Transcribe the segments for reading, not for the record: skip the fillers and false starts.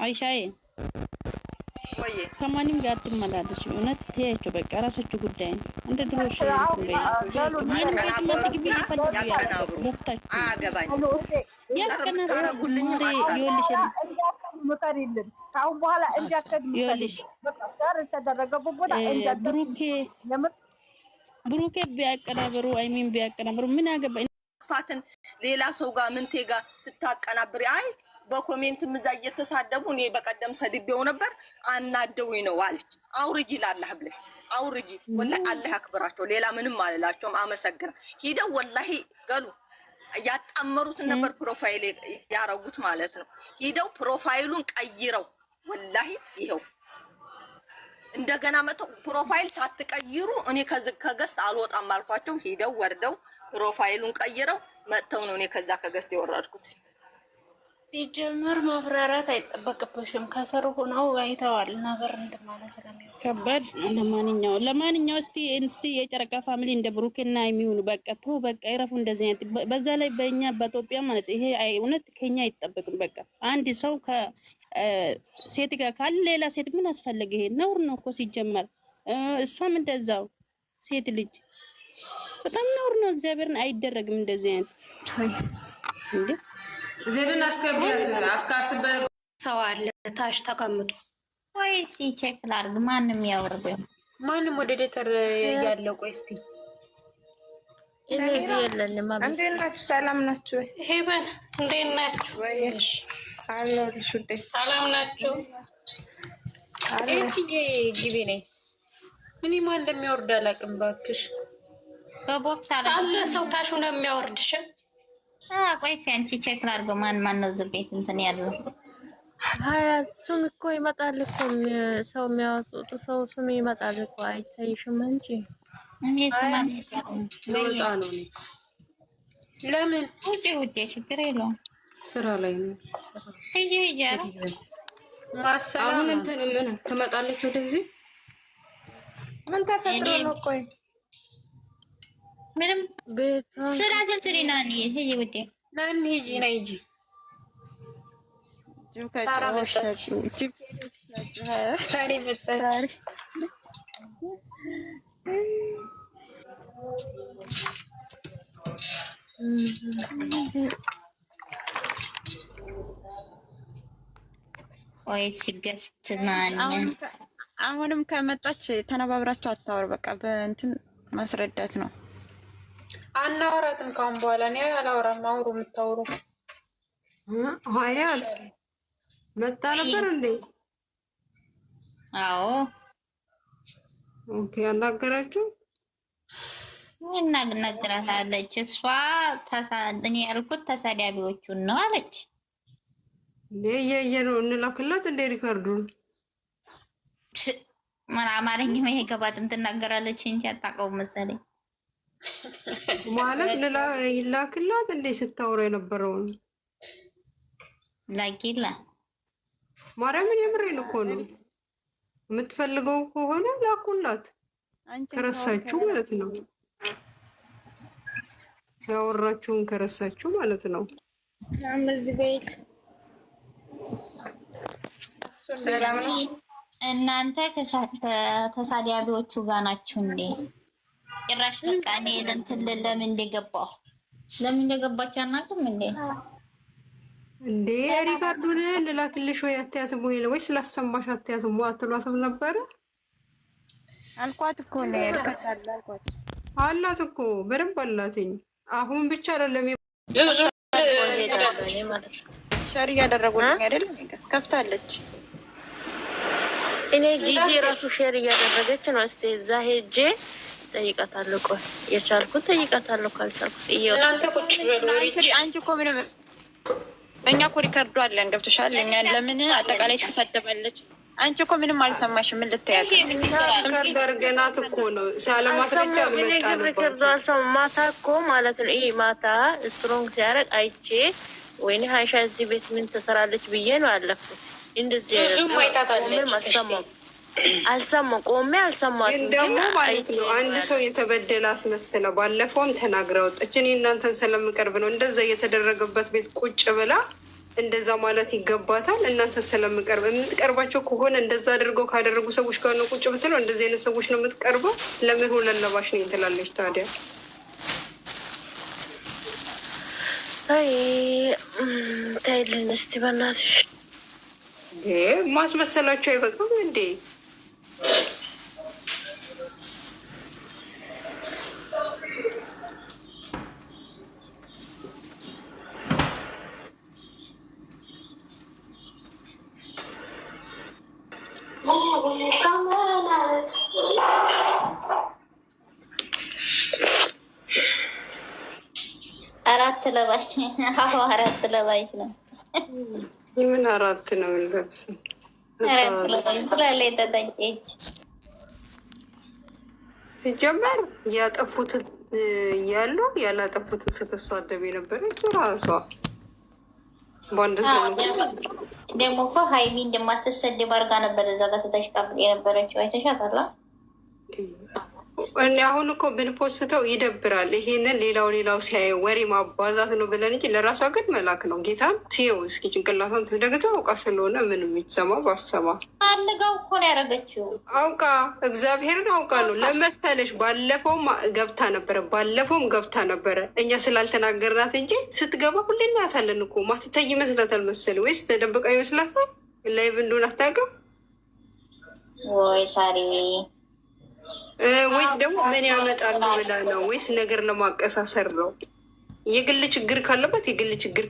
አይሻዬ ከማንም ጋር ትመላለች። እውነት ተያቸው በቃ ራሳችሁ ጉዳይ ነው። እንደ ድሮሽ ብሩኬ ቢያቀናብሩ አይሚን ቢያቀናብሩ ምን አገባኝ። ክፋትን ሌላ ሰው ጋር ምንቴ ጋር ስታቀናብሪ አይ በኮሜንት ምዛ እየተሳደቡ እኔ በቀደም ሰድቤው ነበር አናደውኝ ነው አለች። አውርጂ ላላህ ብለሽ አውርጂ። ወላሂ አላህ ያክብራቸው። ሌላ ምንም አልላቸውም። አመሰግና ሂደው ወላሂ ገሉ ያጣመሩትን ነበር ፕሮፋይል ያረጉት ማለት ነው። ሂደው ፕሮፋይሉን ቀይረው ወላሂ ይሄው እንደገና መተው ፕሮፋይል ሳትቀይሩ እኔ ከገስት አልወጣም አልኳቸው። ሂደው ወርደው ፕሮፋይሉን ቀይረው መተው ነው እኔ ከዛ ከገስት የወረድኩት። ሲጀምር ማፍራራት አይጠበቅብሽም። ከሰሩ ሆነው አይተዋል ነገር እንደማለት ስለሚከበድ ለማንኛው እስቲ የጨረቃ ፋሚሊ እንደ ብሩክና የሚሆኑ በቃ ተው በቃ ይረፉ። እንደዚህ አይነት በዛ ላይ በእኛ በኢትዮጵያ ማለት ይሄ እውነት ከኛ አይጠበቅም። በቃ አንድ ሰው ሴት ጋር ካለ ሌላ ሴት ምን አስፈልግ? ይሄ ነውር ነው እኮ ሲጀመር። እሷም እንደዛው ሴት ልጅ በጣም ነውር ነው። እግዚአብሔርን አይደረግም እንደዚህ አይነት እንዴ። ዜድን አስከቢያት አስካስበ ሰው አለ ታች ተቀምጡ ወይስ ቼክ ላድርግ? ማንም ያወርደው ማንም ሞዴሬተር ያለው ቆይ እስቲ እንዴት ናችሁ? ሰላም ናችሁ? ሄበን እንዴት ናችሁ? ወይሽ አለሁልሽ ውዴ። ሰላም ናችሁ? እቺ ግቢ ነኝ። ምን ማን እንደሚያወርድ አላውቅም። እባክሽ በቦክስ አለ ሰው ታሹ ነው የሚያወርድሽ። ቆይ አንቺ ቼክ ላድርገው። ማን ነው ዝቤት እንትን ያለው? እሱም እኮ ይመጣል እኮ ሰው የሚያወጡት ሰው ስም ይመጣል እኮ አይታይሽም እንጂ ለወጣ ነው። ለምን ውጪ ችግር የለውም። ስራ ላይ ነው። ሂጂ አሁን እንትን ምን ትመጣለች ወደዚህ? ምን ተፈጥሮ ነው? ቆይ ምንም ስራ ስልስሪ ናኒ ሂጂ ውዴ ናኒ ሂጂ ነይ ሂጂ ሳሪ መጣች። ወይ ሲገስት ማን አሁንም ከመጣች ተነባብራችሁ አታወሩ። በቃ በእንትን ማስረዳት ነው። አናወራትም ካሁን በኋላ እኔ አላወራም። አውሩ የምታወሩ ሀያት መጣ ነበር እንዴ? አዎ ኦኬ። አናገራችሁ ነግራታለች። እሷ እኔ ያልኩት ተሳዳቢዎቹን ነው አለች። የየ ነው እንላክላት እንደ ሪካርዱን ምን አማርኛ የገባትም ትናገራለች እንጂ አታውቀውም መሰለኝ። ማለት ይላክላት እንደ ስታወራ የነበረውን ላኪላ ማርያምን የምሬን እኮ ነው። የምትፈልገው ከሆነ ላኩላት። ከረሳችሁ ማለት ነው። ያወራችሁን ከረሳችሁ ማለት ነው። እዚህ ቤት እናንተ ከተሳዳቢዎቹ ጋር ናችሁ እንዴ? ጭራሽ በቃ እኔ እንትን ለምን እንደገባች አናውቅም እንዴ ሪካርዱን ልላክልሽ ወይ አትያትም ወይ ስላሰማሽ አትያትም አትሏትም ነበረ አልኳት እኮ ነው ሪካርድ አልኳት። አላት እኮ በደንብ አላትኝ። አሁን ብቻ አይደለም ሸር እያደረጉልኝ አይደል? ከፍታለች። እኔ ጂጂ ራሱ ሼር እያደረገች ነው። እስቲ እዛ ሄጄ ጠይቃታለሁ። ቆይ የቻልኩት ጠይቃታለሁ፣ ካልቻልኩት እናንተ ቁጭ በሉ። አንቺ እኮ ምንም እኛ እኮ ሪካርዱ አለን ገብቶሻል። እኛ ለምን አጠቃላይ ትሰደባለች? አንቺ እኮ ምንም አልሰማሽም። ምን ልትያት ሪካርድ አድርገናት እኮ ነው ሳለማስረጃ አልመጣንባት። ማታ እኮ ማለት ነው። ይሄ ማታ ስትሮንግ ሲያደርግ አይቼ ወይኔ ሀይሻ እዚህ ቤት ምን ትሰራለች ብዬ ነው ያለፍኩት። እንደዚህ አልሰማሁም፣ ቆሜ አልሰማሁም። ደግሞ ማለት ነው አንድ ሰው የተበደለ አስመሰለ። ባለፈውም ተናግራ ወጣች። እኔ እናንተን ስለምቀርብ ነው እንደዛ እየተደረገበት ቤት ቁጭ ብላ እንደዛ ማለት ይገባታል። እናንተ ስለምቀርብ የምትቀርባቸው ከሆነ እንደዛ አድርገው ካደረጉ ሰዎች ጋር ነው ቁጭ ብትለው፣ እንደዚህ አይነት ሰዎች ነው የምትቀርበው። ለምን ሁለት ለባሽ ነኝ ትላለች ታዲያ? አይ ታይልን እስቲ በእናትሽ ማስመሰላቸው አይበቃም እንዴ? አራት ለባሽ አዎ፣ አራት ለባሽ ነው። ምን አራት ነው የሚለብሰው? አራት ለባሽ ትላለች ተጠንቄች። ሲጀመር ያጠፉትን ያሉ ያላጠፉትን ስትሳደብ የነበረች ራሷ በአንድ ሰው ደግሞ እኮ ሀይሚ እንደማትሰደብ አድርጋ ነበር እዛ ጋር ተተሽቃብጥ የነበረችው። አይተሻታል? እኔ አሁን እኮ ብንፖስተው ይደብራል። ይሄንን ሌላው ሲያየው ወሬ ማባዛት ነው ብለን እንጂ ለራሷ ግን መላክ ነው። ጌታን ትየው እስኪ ጭንቅላቷን ትደግቶ አውቃ ስለሆነ ምን የሚሰማ ባሰማ አልጋው እኮ ነው ያደረገችው። አውቃ እግዚአብሔርን አውቃ ነው ለመሰለሽ። ባለፈውም ገብታ ነበረ እኛ ስላልተናገርናት እንጂ ስትገባ ሁሌ እናያታለን እኮ። ማትታይ ይመስላታል መሰል ወይስ ተደብቃ ይመስላታል? ላይቭ እንደሆነ አታውቅም ወይ ሳሪ? ወይስ ደግሞ ምን ያመጣል ብላ ነው? ወይስ ነገር ለማቀሳሰር ነው? የግል ችግር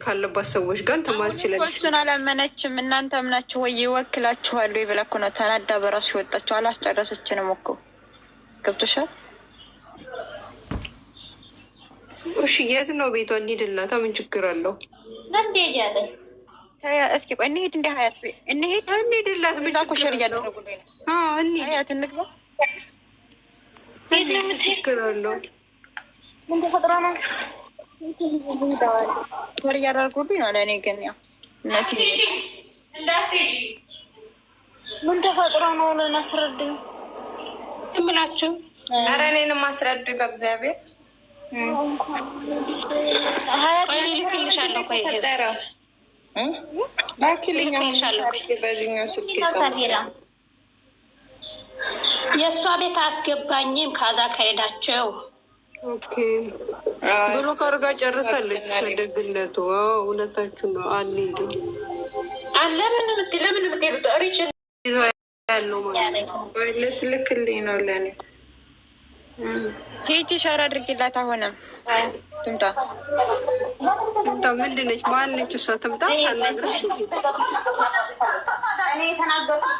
ካለባት ሰዎች ጋር ተማል ይችላል። እሱን አላመነችም። እናንተ አምናችሁ ወይ ይወክላችኋሉ ብላ እኮ ነው ተናዳ በራሱ ይወጣችሁ። አላስጨረሰችንም እኮ ገብቶሻል? እሺ የት ነው ቤቷ? እንሂድላታ። ምን ችግር አለው? ለምዴ ያለ እስኪ ቆይ እንሂድ። እንደ ሀያት እንሂድላት። ምን ችግር እያደረጉ ነው? ሀያት እንግባ። ችግር አለው? ምን ተፈጥሮ ነው? ወር እያደረጉብኝ ነው። ለእኔ ግን ያው ምን ተፈጥሮ ነው? ለናስረዱኝ እምላችሁ። ኧረ እኔንም አስረዱኝ በእግዚአብሔር። ቆይ ልክልሻለሁ። ቆይ ልክልሻለሁ። በዚህኛው ስልክ የእሷ ቤት አስገባኝም ካዛ ከሄዳቸው ብሎ ካርጋ ጨርሳለች። ደግነቱ እውነታችሁ ነው። አንሄድም ለምን ምትሄዱት? ሪች ያለው ማለት ልክልኝ ነው ለእኔ። ሂጂ ሸር አድርጊላት። አሁንም ትምጣ። ምንድን ነች? ማነች እሷ? ትምጣ። እኔ የተናገርኩት